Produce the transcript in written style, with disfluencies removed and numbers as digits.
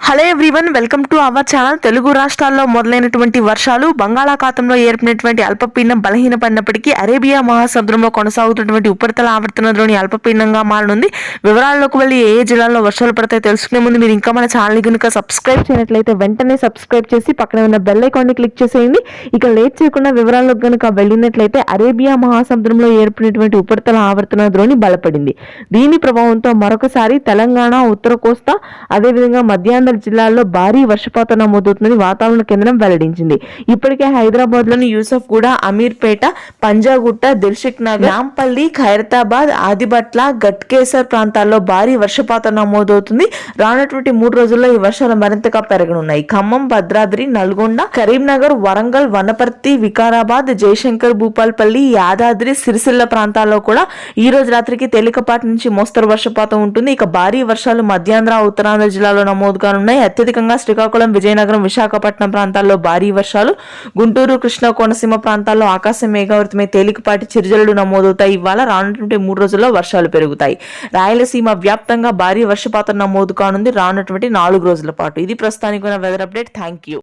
Hello everyone, welcome to our channel. Telugu రాష్ట్రాల్లో మొదలైనటువంటి వర్షాలు బంగాళాఖాతంలో ఏర్పడినటువంటి అల్పపీడనం బలహీనపడినప్పటికీ అరేబియా మహాసముద్రంలో కొనసాగుతున్నటువంటి ఉపరితల ఆవర్తనంలోని అల్పపీడనంగా మారనుంది. వివరాల్లోకి వెళ్ళి ఏ జిల్లాల్లో వర్షాలు పడతాయి తెలుసుకునే ముందు మీరు ఇంకా మన ఛానల్ కనుక సబ్స్క్రైబ్ చేయనట్లయితే వెంటనే సబ్స్క్రైబ్ చేసి పక్కన ఉన్న బెల్ ఐకాన్ని క్లిక్ చేసేయండి. ఇక లేట్ చేయకుండా వివరాల్లోకి కనుక వెళ్ళినట్లయితే అరేబియా మహాసముద్రంలో ఏర్పడినటువంటి ఉపరితల ఆవర్తన ద్రోణి బలపడింది. దీని ప్రభావంతో మరొకసారి తెలంగాణ, ఉత్తర కోస్తా, అదేవిధంగా మధ్యాంధ్ర జిల్లాల్లో భారీ వర్షపాతం నమోదవుతుందని వాతావరణ కేంద్రం వెల్లడించింది. ఇప్పటికే హైదరాబాద్ లోని యూసఫ్గూడ, అమీర్పేట, పంజాగుట్ట, దిల్సుఖ్ నగర్, నాంపల్లి, ఖైరతాబాద్, ఆదిబట్ల, గట్కేసర్ ప్రాంతాల్లో భారీ వర్షపాతం నమోదవుతుంది. రానటువంటి 3 రోజుల్లో ఈ వర్షాలు మరింతగా పెరగనున్నాయి. ఖమ్మం, భద్రాద్రి, నల్గొండ, కరీంనగర్, వరంగల్, వనపర్తి, వికారాబాద్, జయశంకర్, భూపాల్పల్లి, యాదాద్రి, సిరిసిల్ల ప్రాంతాల్లో కూడా ఈ రోజు రాత్రికి తేలికపాటి నుంచి మోస్తరు వర్షపాతం ఉంటుంది. ఇక భారీ వర్షాలు మధ్యాంధ్ర, ఉత్తరాంధ్ర జిల్లాలో నమోదు కానున్నాయి. అత్యధికంగా శ్రీకాకుళం, విజయనగరం, విశాఖపట్నం ప్రాంతాల్లో భారీ వర్షాలు, గుంటూరు, కృష్ణా, కోనసీమ ప్రాంతాల్లో ఆకాశం మేఘావృతమై తేలికపాటి చిరుజల్లులు నమోదవుతాయి. ఇవాళ రానున్నటువంటి 3 రోజుల్లో వర్షాలు పెరుగుతాయి. రాయలసీమ వ్యాప్తంగా భారీ వర్షపాతం నమోదు కానుంది రానున్నటువంటి 4 రోజుల పాటు. ఇది ప్రస్తుతానికి ఉన్న వెదర్ అప్డేట్. Thank you.